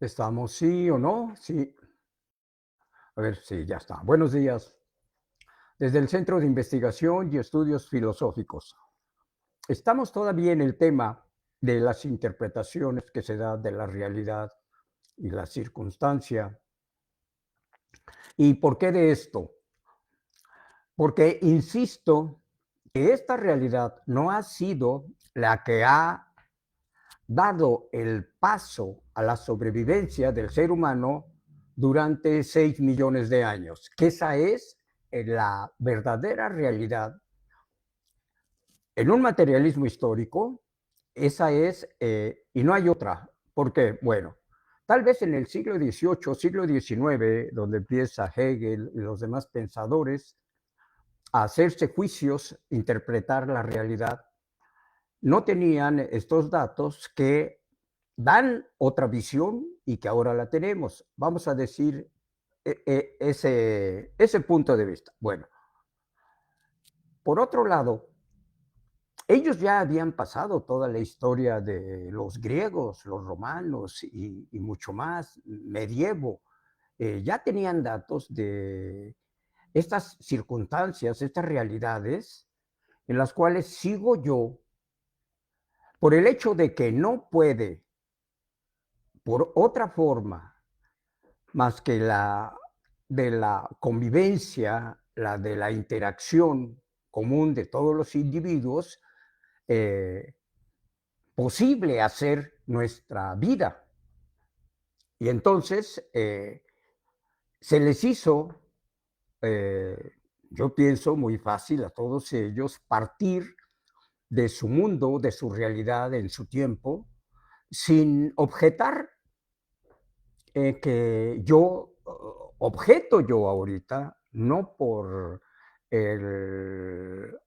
¿Estamos sí o no? Sí. A ver, sí, ya está. Buenos días. Desde el Centro de Investigación y Estudios Filosóficos. Estamos todavía en el tema de las interpretaciones que se dan de la realidad y la circunstancia. ¿Y por qué de esto? Porque insisto que esta realidad no ha sido la que ha dado el paso a la sobrevivencia del ser humano durante 6 millones de años, que esa es la verdadera realidad. En un materialismo histórico, esa es, y no hay otra. ¿Por qué? Bueno, tal vez en el siglo XVIII, siglo XIX, donde empieza Hegel y los demás pensadores a hacerse juicios, interpretar la realidad, no tenían estos datos que dan otra visión y que ahora la tenemos. Vamos a decir ese punto de vista. Bueno, por otro lado, ellos ya habían pasado toda la historia de los griegos, los romanos y mucho más, medievo. Ya tenían datos de estas circunstancias, estas realidades en las cuales sigo yo por el hecho de que no puede, por otra forma, más que la de la convivencia, la de la interacción común de todos los individuos, eh, posible hacer nuestra vida. Y entonces se les hizo, eh, yo pienso, muy fácil a todos ellos partir de su mundo, de su realidad en su tiempo, sin objetar que yo objeto yo ahorita, no por el,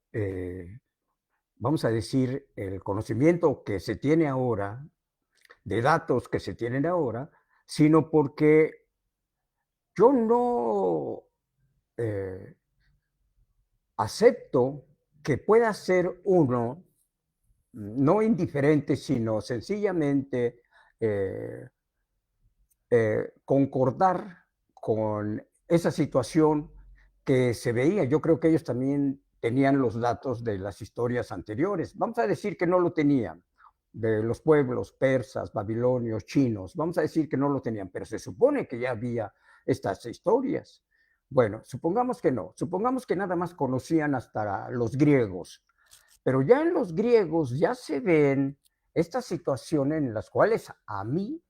vamos a decir, el conocimiento que se tiene ahora, de datos que se tienen ahora, sino porque yo no eh, acepto que pueda ser uno, no indiferente, sino sencillamente eh, concordar con esa situación que se veía. Yo creo que ellos también tenían los datos de las historias anteriores. Vamos a decir que no lo tenían, de los pueblos persas, babilonios, chinos. Vamos a decir que no lo tenían, pero se supone que ya había estas historias. Bueno, supongamos que no, supongamos que nada más conocían hasta los griegos, pero ya en los griegos ya se ven estas situaciones en las cuales a mí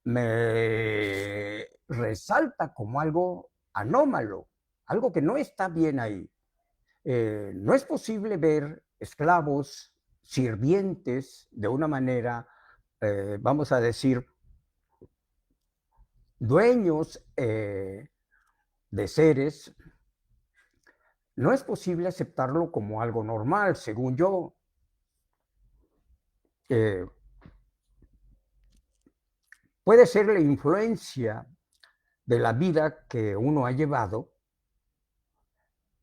me resalta como algo anómalo, algo que no está bien ahí. No es posible ver esclavos, sirvientes, de una manera, vamos a decir, dueños de seres. No es posible aceptarlo como algo normal, según yo. Eh, Puede ser la influencia de la vida que uno ha llevado.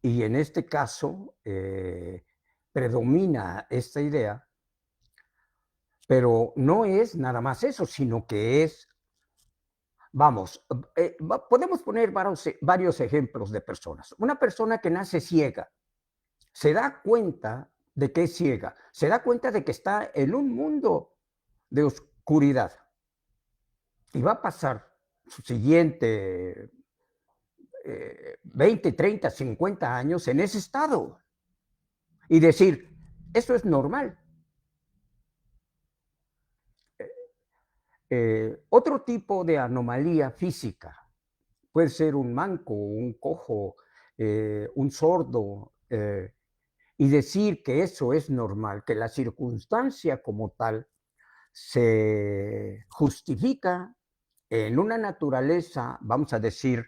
Y en este caso, predomina esta idea, pero no es nada más eso, sino que es, vamos, podemos poner varios ejemplos de personas. Una persona que nace ciega, se da cuenta de que es ciega, se da cuenta de que está en un mundo de oscuridad y va a pasar su siguiente 20, 30, 50 años en ese estado y decir, eso es normal. Otro tipo de anomalía física puede ser un manco, un cojo, un sordo, y decir que eso es normal, que la circunstancia como tal se justifica en una naturaleza, vamos a decir,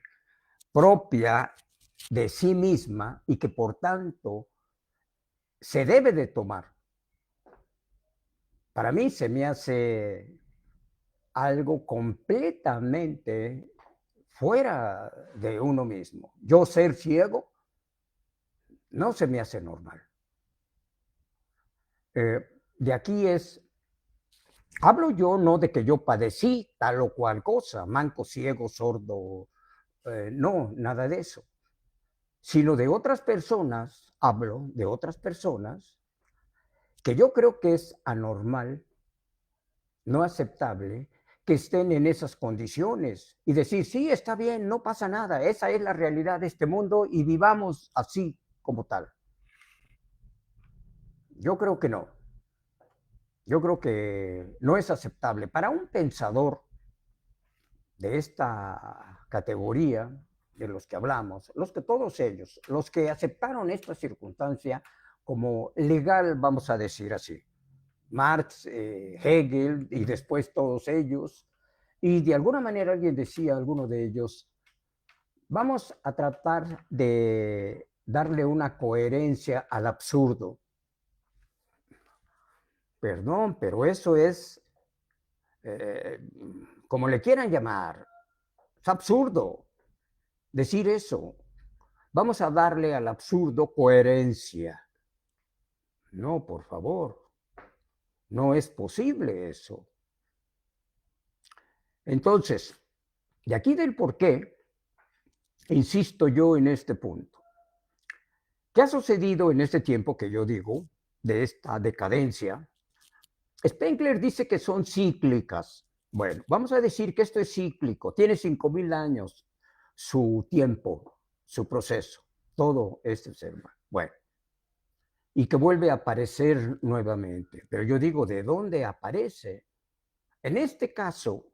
propia de sí misma y que por tanto se debe de tomar. Para mí se me hace algo completamente fuera de uno mismo. Yo ser ciego no se me hace normal. De aquí es Hablo yo no de que yo padecí tal o cual cosa, manco, ciego, sordo, no, nada de eso, sino de otras personas, hablo de otras personas que yo creo que es anormal, no aceptable, que estén en esas condiciones y decir, sí, está bien, no pasa nada, esa es la realidad de este mundo y vivamos así como tal. Yo creo que no, yo creo que no es aceptable. Para un pensador de esta categoría de los que hablamos, los que todos ellos, los que aceptaron esta circunstancia como legal, vamos a decir así, Marx, Hegel y después todos ellos, y de alguna manera alguien decía, alguno de ellos, vamos a tratar de darle una coherencia al absurdo. Perdón, pero eso es, eh, como le quieran llamar, es absurdo decir eso. Vamos a darle al absurdo coherencia. No, por favor, no es posible eso. Entonces, de aquí del por qué, insisto yo en este punto. ¿Qué ha sucedido en este tiempo que yo digo, de esta decadencia? Spengler dice que son cíclicas. Bueno, vamos a decir que esto es cíclico, tiene 5.000 años su tiempo, su proceso, todo este ser humano. Bueno, y que vuelve a aparecer nuevamente. Pero yo digo, ¿de dónde aparece? En este caso,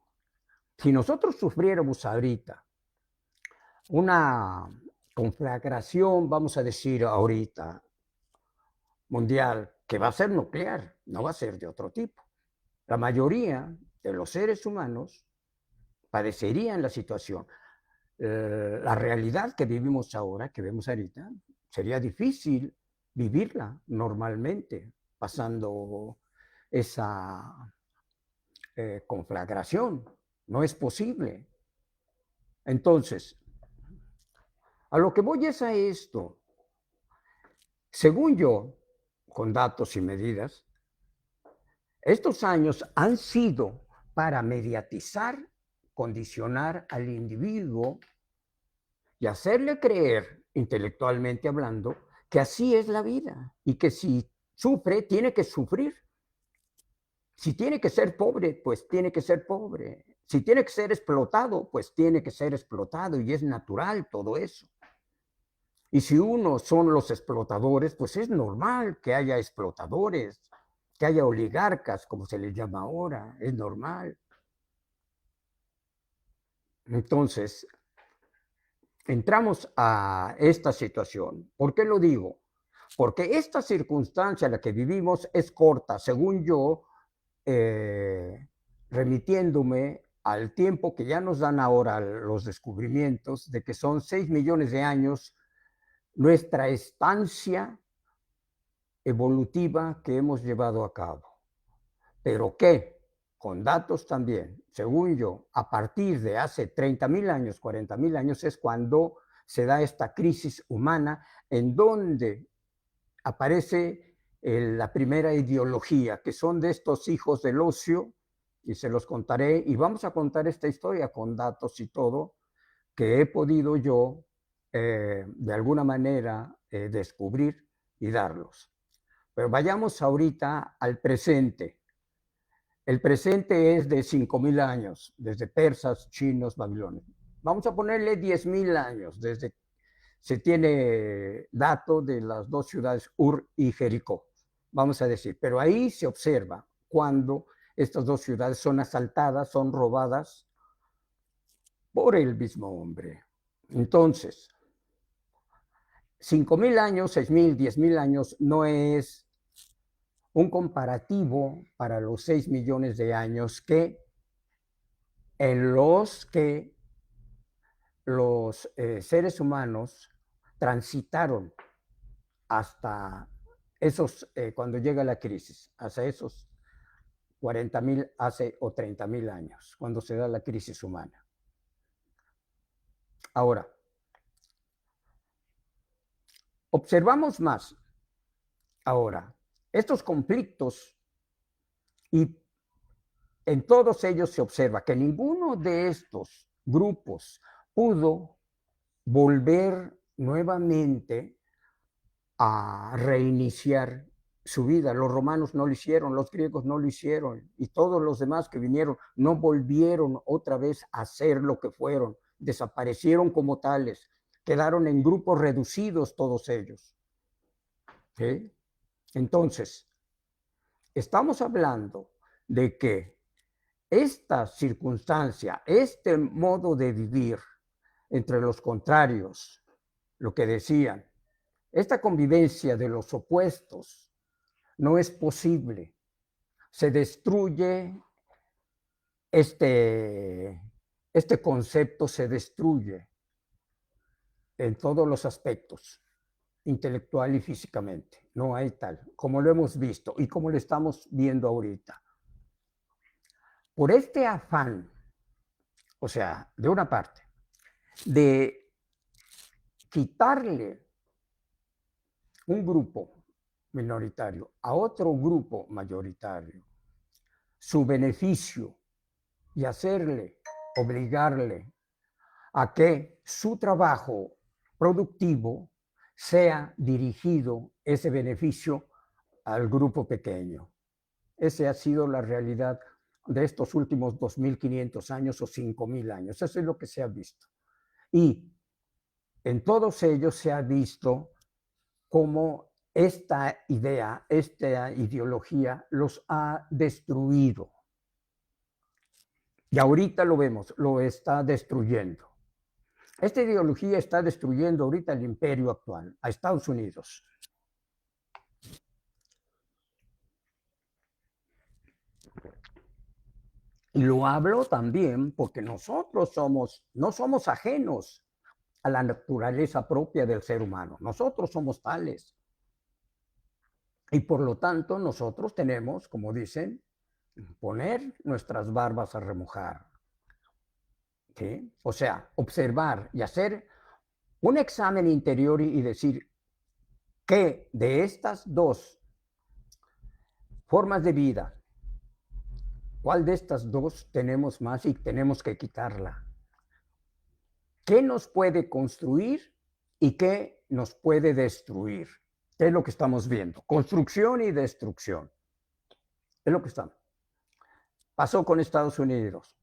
si nosotros sufriéramos ahorita una conflagración, vamos a decir ahorita, mundial, que va a ser nuclear, no va a ser de otro tipo. La mayoría de los seres humanos padecerían la situación. La realidad que vivimos ahora, que vemos ahorita, sería difícil vivirla normalmente, pasando esa conflagración. No es posible. Entonces, a lo que voy es a esto. Según yo, con datos y medidas, estos años han sido para mediatizar, condicionar al individuo y hacerle creer, intelectualmente hablando, que así es la vida y que si sufre, tiene que sufrir. Si tiene que ser pobre, pues tiene que ser pobre. Si tiene que ser explotado, pues tiene que ser explotado y es natural todo eso. Y si uno son los explotadores, pues es normal que haya explotadores, que haya oligarcas, como se les llama ahora, es normal. Entonces, entramos a esta situación. ¿Por qué lo digo? Porque esta circunstancia en la que vivimos es corta, según yo, remitiéndome al tiempo que ya nos dan ahora los descubrimientos de que son 6 millones de años nuestra estancia evolutiva que hemos llevado a cabo. Pero que, con datos también, según yo, a partir de hace 30.000 años, 40.000 años, es cuando se da esta crisis humana en donde aparece la primera ideología, que son de estos hijos del ocio, y se los contaré, y vamos a contar esta historia con datos y todo, que he podido yo, de alguna manera, descubrir y darlos. Pero vayamos ahorita al presente. El presente es de 5.000 años, desde persas, chinos, babilonios. Vamos a ponerle 10.000 años, desde se tiene dato de las dos ciudades, Ur y Jericó, vamos a decir. Pero ahí se observa cuando estas dos ciudades son asaltadas, son robadas por el mismo hombre. Entonces, 5.000 años, 6.000, 10.000 años no es un comparativo para los 6 millones de años que en los que los seres humanos transitaron hasta esos, cuando llega la crisis, hasta esos 40.000 hace o 30.000 años, cuando se da la crisis humana. Ahora, observamos más ahora estos conflictos y en todos ellos se observa que ninguno de estos grupos pudo volver nuevamente a reiniciar su vida. Los romanos no lo hicieron, los griegos no lo hicieron, y todos los demás que vinieron no volvieron otra vez a ser lo que fueron, desaparecieron como tales, quedaron en grupos reducidos todos ellos. ¿Sí? Entonces, estamos hablando de que esta circunstancia, este modo de vivir entre los contrarios, lo que decían, esta convivencia de los opuestos no es posible. Se destruye este concepto, se destruye en todos los aspectos, intelectual y físicamente. No hay tal, como lo hemos visto y como lo estamos viendo ahorita. Por este afán, o sea, de una parte, de quitarle un grupo minoritario a otro grupo mayoritario su beneficio y obligarle a que su trabajo productivo sea dirigido, ese beneficio, al grupo pequeño. Esa ha sido la realidad de estos últimos 2.500 años o 5.000 años. Eso es lo que se ha visto. Y en todos ellos se ha visto cómo esta idea, esta ideología los ha destruido. Y ahorita lo vemos, lo está destruyendo. Esta ideología está destruyendo ahorita el imperio actual, a Estados Unidos. Y lo hablo también porque nosotros no somos ajenos a la naturaleza propia del ser humano. Nosotros somos tales. Y por lo tanto, nosotros tenemos, como dicen, poner nuestras barbas a remojar. ¿Sí? O sea, observar y hacer un examen interior y decir que de estas dos formas de vida, ¿cuál de estas dos tenemos más y tenemos que quitarla? ¿Qué nos puede construir y qué nos puede destruir? ¿Qué es lo que estamos viendo? Construcción y destrucción. Es lo que estamos. Pasó con Estados Unidos.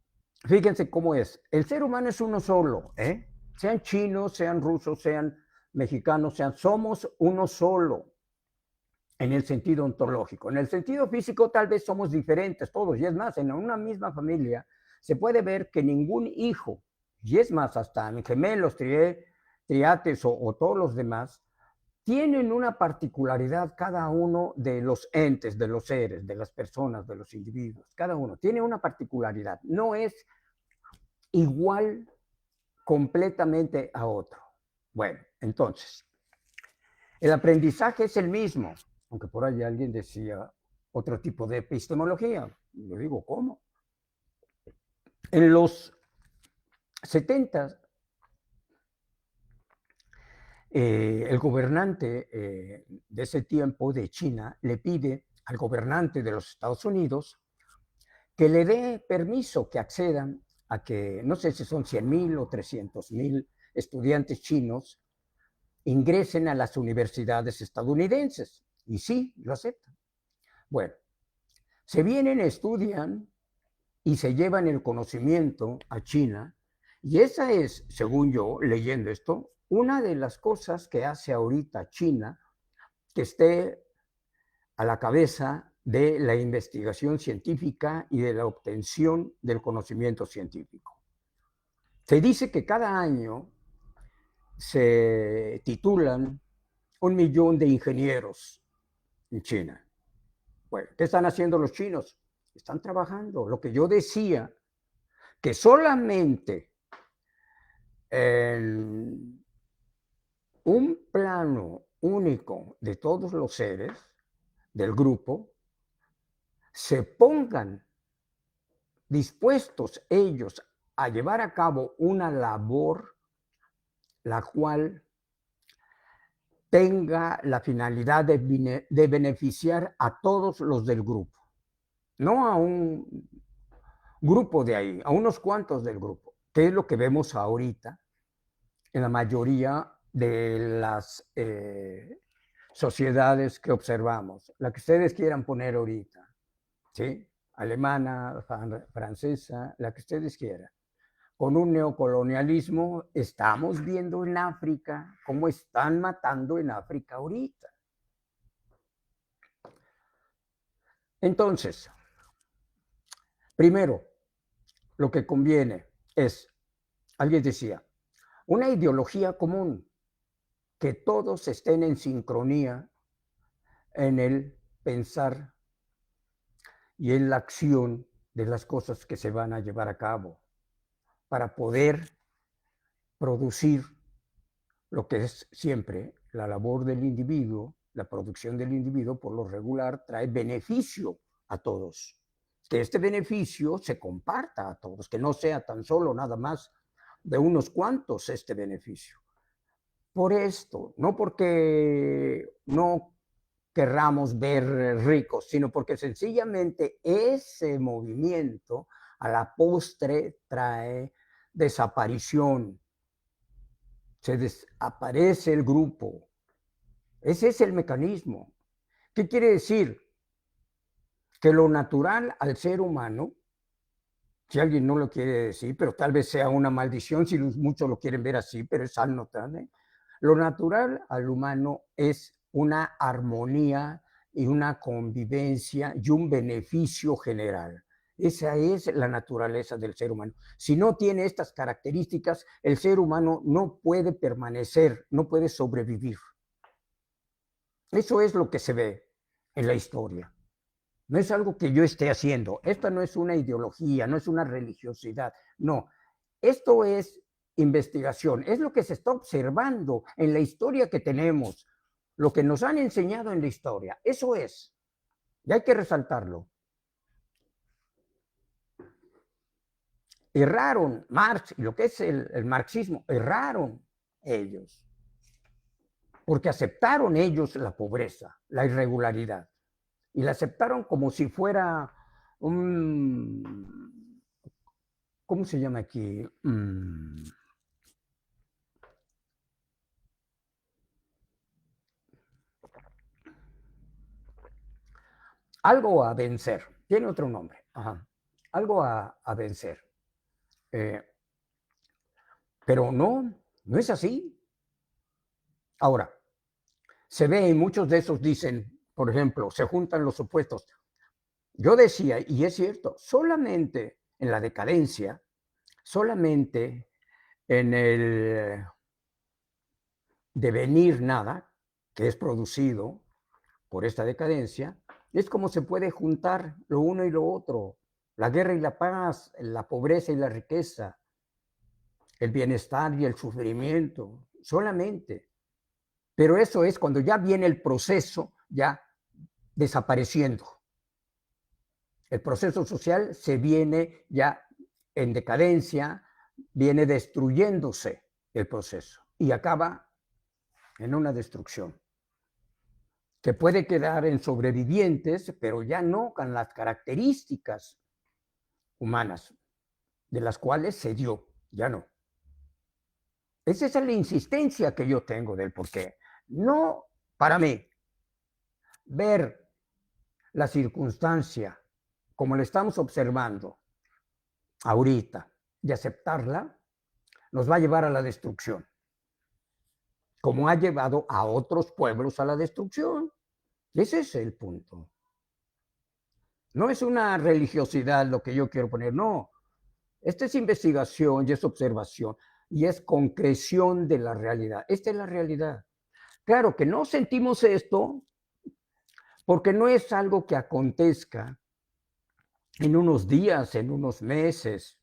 Fíjense cómo es. El ser humano es uno solo, ¿eh? Sean chinos, sean rusos, sean mexicanos, somos uno solo en el sentido ontológico. En el sentido físico tal vez somos diferentes todos, y es más, en una misma familia se puede ver que ningún hijo, y es más, hasta gemelos, triates o todos los demás, tienen una particularidad cada uno de los entes, de los seres, de las personas, de los individuos. Cada uno tiene una particularidad. No es igual completamente a otro. Bueno, entonces, el aprendizaje es el mismo, aunque por ahí alguien decía otro tipo de epistemología. Yo digo, ¿cómo? En los 70 el gobernante de ese tiempo de China le pide al gobernante de los Estados Unidos que le dé permiso que accedan a que, no sé si son 100,000 o 300,000 estudiantes chinos ingresen a las universidades estadounidenses. Y sí, lo aceptan. Bueno, se vienen, estudian y se llevan el conocimiento a China. Y esa es, según yo, leyendo esto, una de las cosas que hace ahorita China que esté a la cabeza de la investigación científica y de la obtención del conocimiento científico. Se dice que cada año se titulan 1,000,000 de ingenieros en China. Bueno, ¿qué están haciendo los chinos? Están trabajando. Lo que yo decía, que solamente en un plano único de todos los seres del grupo se pongan dispuestos ellos a llevar a cabo una labor la cual tenga la finalidad de beneficiar a todos los del grupo, no a un grupo de ahí, a unos cuantos del grupo, que es lo que vemos ahorita en la mayoría de las sociedades que observamos, la que ustedes quieran poner ahorita, ¿sí? Alemana, francesa, la que ustedes quieran. Con un neocolonialismo, estamos viendo en África cómo están matando en África ahorita. Entonces, primero, lo que conviene es, alguien decía, una ideología común, que todos estén en sincronía en el pensar y en la acción de las cosas que se van a llevar a cabo para poder producir lo que es siempre la labor del individuo, la producción del individuo por lo regular trae beneficio a todos. Que este beneficio se comparta a todos, que no sea tan solo nada más de unos cuantos este beneficio. Por esto, no porque no querramos ver ricos, sino porque sencillamente ese movimiento a la postre trae desaparición. Se desaparece el grupo. Ese es el mecanismo. ¿Qué quiere decir? Que lo natural al ser humano, si alguien no lo quiere decir, pero tal vez sea una maldición si muchos lo quieren ver así, pero es saludable. Lo natural al humano es una armonía y una convivencia y un beneficio general. Esa es la naturaleza del ser humano. Si no tiene estas características, el ser humano no puede permanecer, no puede sobrevivir. Eso es lo que se ve en la historia. No es algo que yo esté haciendo. Esta no es una ideología, no es una religiosidad. No, esto es investigación. Es lo que se está observando en la historia que tenemos, lo que nos han enseñado en la historia. Eso es. Y hay que resaltarlo. Erraron Marx y lo que es el marxismo, erraron ellos. Porque aceptaron ellos la pobreza, la irregularidad. Y la aceptaron como si fuera un, ¿cómo se llama aquí? Algo a vencer. Tiene otro nombre. Ajá. Algo a vencer. Pero no es así. Ahora, se ve y muchos de esos dicen, por ejemplo, se juntan los opuestos. Yo decía, y es cierto, solamente en la decadencia, solamente en el devenir nada, que es producido por esta decadencia, es como se puede juntar lo uno y lo otro, la guerra y la paz, la pobreza y la riqueza, el bienestar y el sufrimiento, solamente. Pero eso es cuando ya viene el proceso ya desapareciendo. El proceso social se viene ya en decadencia, viene destruyéndose el proceso y acaba en una destrucción que puede quedar en sobrevivientes, pero ya no con las características humanas de las cuales se dio, ya no. Esa es la insistencia que yo tengo del por qué. No, para mí, ver la circunstancia como la estamos observando ahorita y aceptarla, nos va a llevar a la destrucción, como ha llevado a otros pueblos a la destrucción. Ese es el punto. No es una religiosidad lo que yo quiero poner, no. Esta es investigación y es observación y es concreción de la realidad. Esta es la realidad. Claro que no sentimos esto porque no es algo que acontezca en unos días, en unos meses.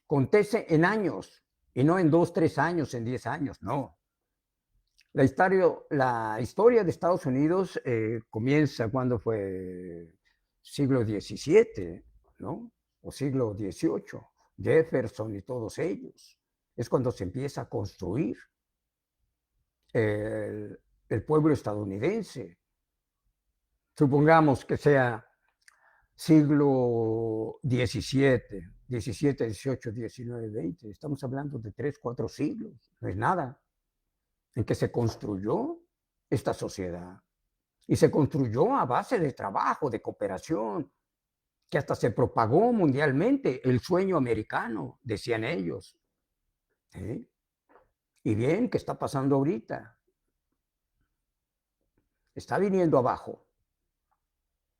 Acontece en años y no en 2, 3 años, en 10 años, no. La historia de Estados Unidos comienza cuando fue siglo XVII, ¿no? O siglo XVIII, Jefferson y todos ellos. Es cuando se empieza a construir el pueblo estadounidense. Supongamos que sea siglo XVII, 17, 18, 19, 20. Estamos hablando de 3, 4 siglos. No es nada. En que se construyó esta sociedad. Y se construyó a base de trabajo, de cooperación, que hasta se propagó mundialmente el sueño americano, decían ellos. ¿Sí? Y bien, ¿qué está pasando ahorita? Está viniendo abajo.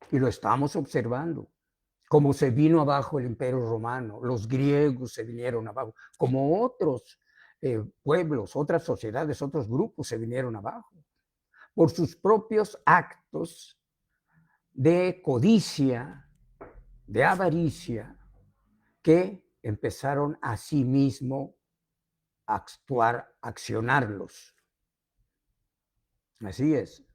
Y lo estamos observando. Como se vino abajo el Imperio Romano, los griegos se vinieron abajo, como otros pueblos, otras sociedades, otros grupos se vinieron abajo, por sus propios actos de codicia, de avaricia, que empezaron a sí mismo a actuar, a accionarlos. Así es.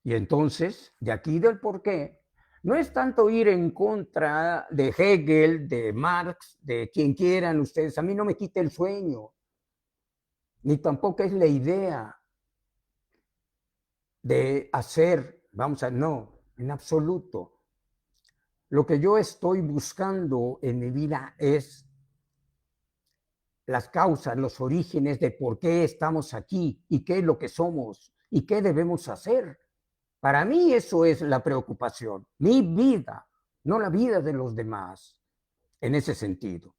Y entonces, de aquí del por qué, no es tanto ir en contra de Hegel, de Marx, de quien quieran ustedes. A mí no me quita el sueño, ni tampoco es la idea de hacer, no, en absoluto. Lo que yo estoy buscando en mi vida es las causas, los orígenes de por qué estamos aquí y qué es lo que somos y qué debemos hacer. Para mí eso es la preocupación, mi vida, no la vida de los demás, en ese sentido.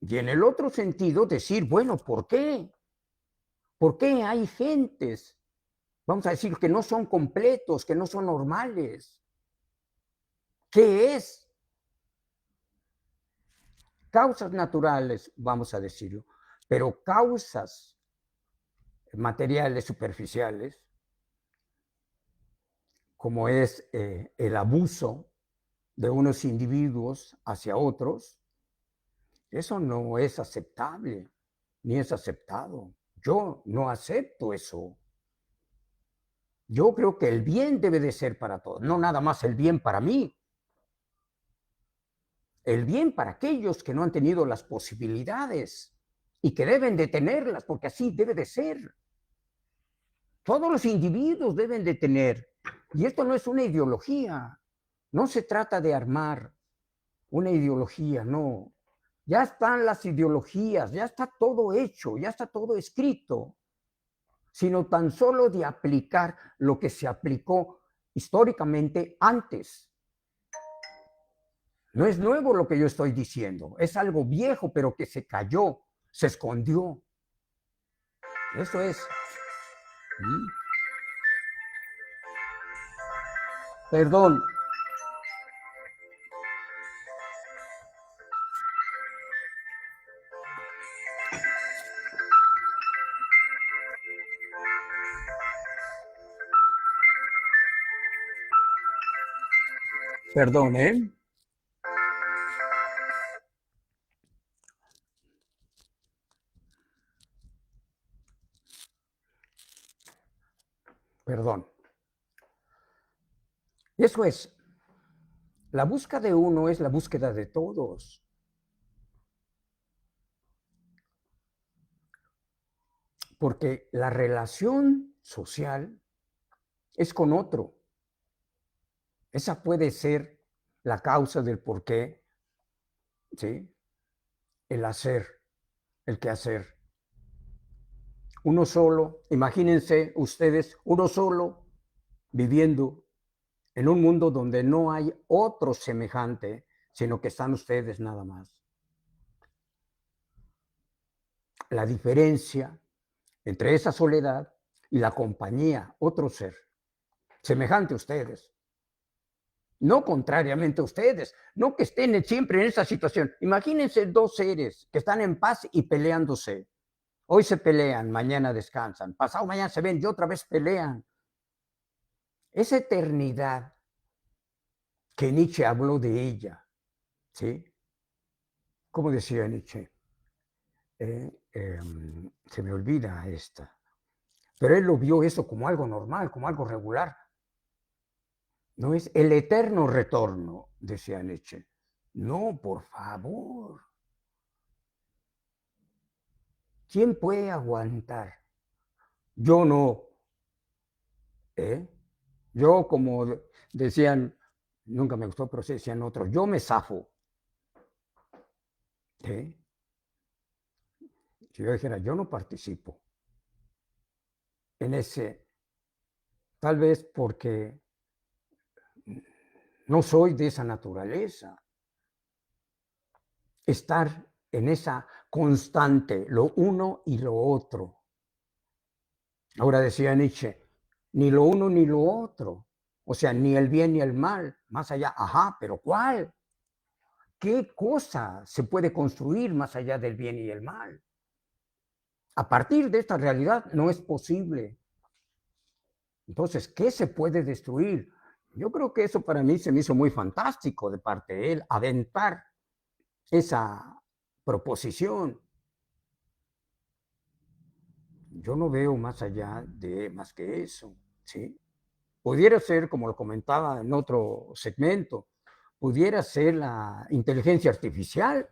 Y en el otro sentido, decir, bueno, ¿por qué? ¿Por qué hay gentes, vamos a decir, que no son completos, que no son normales? ¿Qué es? Causas naturales, vamos a decirlo, pero causas materiales superficiales, como es el abuso de unos individuos hacia otros, eso no es aceptable, ni es aceptado. Yo no acepto eso. Yo creo que el bien debe de ser para todos, no nada más el bien para mí. El bien para aquellos que no han tenido las posibilidades y que deben de tenerlas, porque así debe de ser. Todos los individuos deben de tener. Y esto no es una ideología. No se trata de armar una ideología, no. Ya están las ideologías, ya está todo hecho, ya está todo escrito, sino tan solo de aplicar lo que se aplicó históricamente antes. No es nuevo lo que yo estoy diciendo, es algo viejo, pero que se cayó, se escondió. Eso es. ¿Mm? Perdón. Perdón, ¿eh? Perdón. Eso es. La búsqueda de uno es la búsqueda de todos. Porque la relación social es con otro. Esa puede ser la causa del por qué, ¿sí? El hacer, el quehacer. Uno solo, imagínense ustedes, uno solo viviendo en un mundo donde no hay otro semejante, sino que están ustedes nada más. La diferencia entre esa soledad y la compañía, otro ser, semejante a ustedes. No contrariamente a ustedes, no que estén siempre en esa situación. Imagínense dos seres que están en paz y peleándose. Hoy se pelean, mañana descansan, pasado mañana se ven y otra vez pelean. Esa eternidad que Nietzsche habló de ella, ¿sí? ¿Cómo decía Nietzsche? Se me olvida esta. Pero él lo vio eso como algo normal, como algo regular. No es el eterno retorno, decía Nietzsche. No, por favor. ¿Quién puede aguantar? Yo no. ¿Eh? Yo, como decían, nunca me gustó, pero decían otros, yo me zafo. ¿sí? Si yo dijera, yo no participo en ese, tal vez porque no soy de esa naturaleza, estar en esa constante, lo uno y lo otro. Ahora decía Nietzsche, ni lo uno ni lo otro, o sea, ni el bien ni el mal, más allá, ajá, pero ¿cuál? ¿Qué cosa se puede construir más allá del bien y el mal? A partir de esta realidad no es posible. Entonces, ¿qué se puede destruir? Yo creo que eso para mí se me hizo muy fantástico de parte de él, aventar esa proposición. Yo no veo más allá de más que eso, ¿sí? Pudiera ser, como lo comentaba en otro segmento, pudiera ser la inteligencia artificial,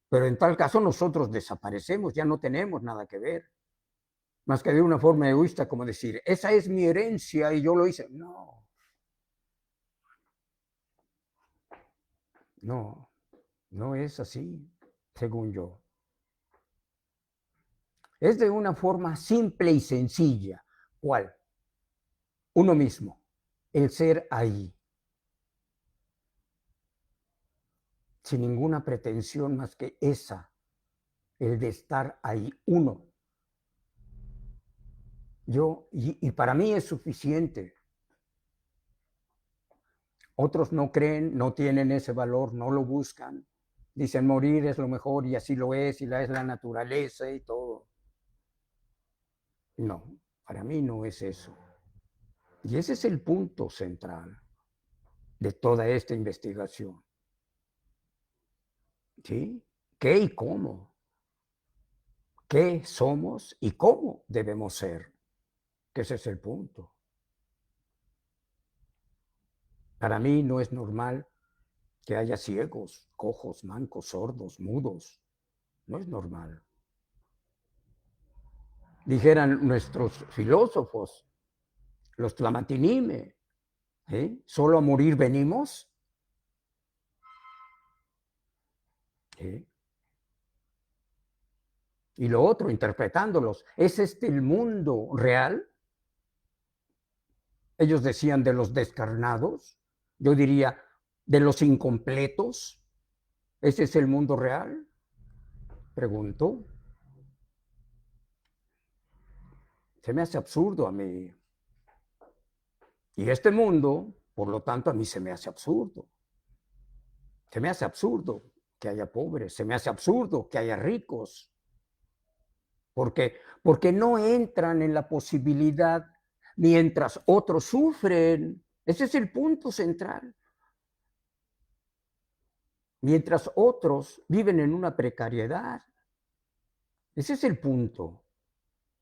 pero en tal caso nosotros desaparecemos, ya no tenemos nada que ver, más que de una forma egoísta, como decir, esa es mi herencia y yo lo hice. No, no, no es así, según yo. Es de una forma simple y sencilla. ¿Cuál? Uno mismo, el ser ahí, sin ninguna pretensión más que esa, el de estar ahí, uno. Y para mí es suficiente. Otros no creen, no tienen ese valor, no lo buscan. Dicen morir es lo mejor y así lo es, y es la naturaleza y todo. No, para mí no es eso. Y ese es el punto central de toda esta investigación. ¿Sí? ¿Qué y cómo? ¿Qué somos y cómo debemos ser? Que ese es el punto. Para mí no es normal que haya ciegos, cojos, mancos, sordos, mudos. No es normal. Dijeran nuestros filósofos, los Tlamatinime, ¿eh? ¿Solo a morir venimos? ¿Eh? Y lo otro, interpretándolos, ¿es este el mundo real? Ellos decían de los descarnados, yo diría de los incompletos. ¿Ese es el mundo real? Pregunto. Se me hace absurdo a mí. Y este mundo, por lo tanto, a mí se me hace absurdo. Se me hace absurdo que haya pobres, se me hace absurdo que haya ricos. ¿Por qué? Porque no entran en la posibilidad mientras otros sufren. Ese es el punto central. Mientras otros viven en una precariedad. Ese es el punto.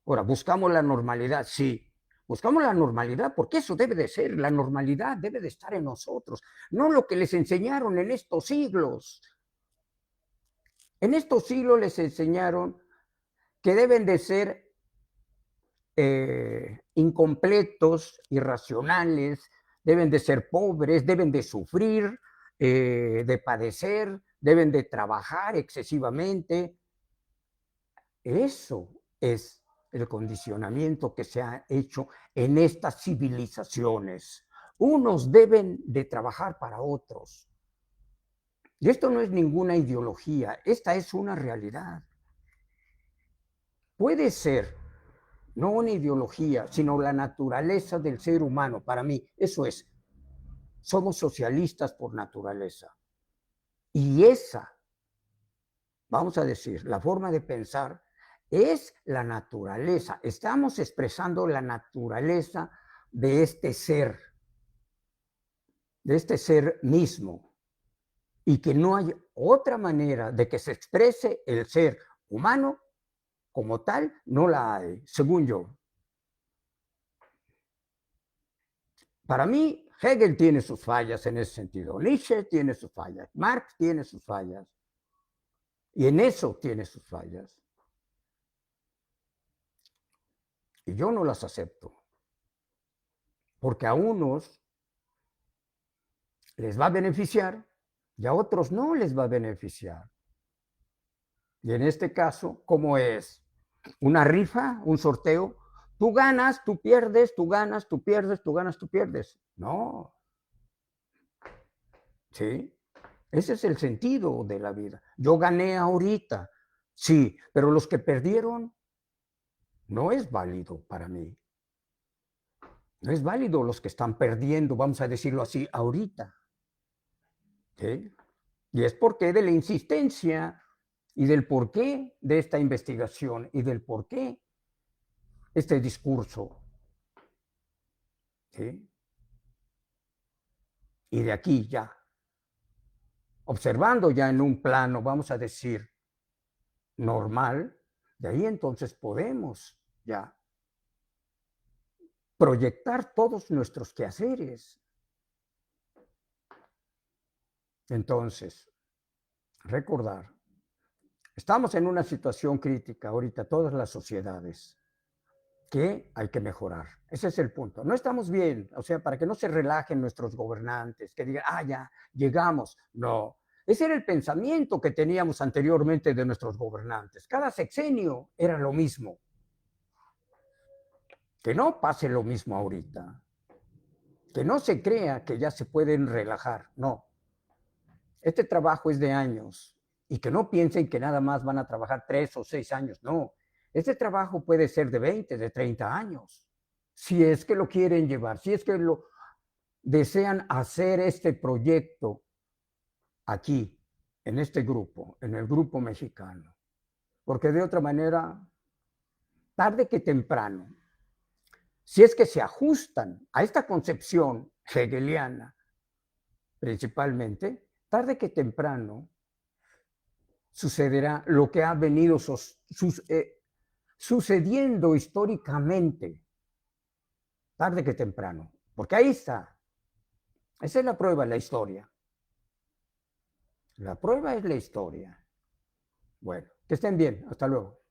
Ahora, ¿buscamos la normalidad? Sí. Buscamos la normalidad porque eso debe de ser. La normalidad debe de estar en nosotros. No lo que les enseñaron en estos siglos. En estos siglos les enseñaron que deben de ser incompletos, irracionales, deben de ser pobres, deben de sufrir, de padecer, deben de trabajar excesivamente. Eso es el condicionamiento que se ha hecho en estas civilizaciones. Unos deben de trabajar para otros. Y esto no es ninguna ideología, esta es una realidad. Puede ser no una ideología, sino la naturaleza del ser humano. Para mí, eso es, somos socialistas por naturaleza. Y esa, vamos a decir, la forma de pensar es la naturaleza. Estamos expresando la naturaleza de este ser mismo. Y que no hay otra manera de que se exprese el ser humano como tal, no la hay, según yo. Para mí, Hegel tiene sus fallas en ese sentido, Nietzsche tiene sus fallas, Marx tiene sus fallas, y en eso tiene sus fallas. Y yo no las acepto, porque a unos les va a beneficiar y a otros no les va a beneficiar. Y en este caso, ¿cómo es? Una rifa, un sorteo. Tú ganas, tú pierdes, tú ganas, tú pierdes, tú ganas, tú pierdes. No, ¿sí? Ese es el sentido de la vida. Yo gané ahorita, sí, pero los que perdieron no es válido para mí. No es válido los que están perdiendo, vamos a decirlo así, ahorita. ¿Sí? Y es porque de la insistencia y del porqué de esta investigación y del porqué este discurso. ¿Sí? Y de aquí ya, observando ya en un plano, vamos a decir, normal, de ahí entonces podemos ya proyectar todos nuestros quehaceres. Entonces, recordar, estamos en una situación crítica ahorita, todas las sociedades, que hay que mejorar. Ese es el punto. No estamos bien, o sea, para que no se relajen nuestros gobernantes, que digan, ya, llegamos. No, ese era el pensamiento que teníamos anteriormente de nuestros gobernantes. Cada sexenio era lo mismo. Que no pase lo mismo ahorita. Que no se crea que ya se pueden relajar. No. Este trabajo es de años. Y que no piensen que nada más van a trabajar 3 o 6 años. No. Este trabajo puede ser de 20, de 30 años. Si es que lo quieren llevar, si es que lo desean hacer este proyecto aquí, en este grupo, en el grupo mexicano. Porque de otra manera, tarde que temprano, si es que se ajustan a esta concepción hegeliana, principalmente, tarde que temprano sucederá lo que ha venido sucediendo históricamente, tarde que temprano, porque ahí está. Esa es la prueba, la historia. La prueba es la historia. Bueno, que estén bien. Hasta luego.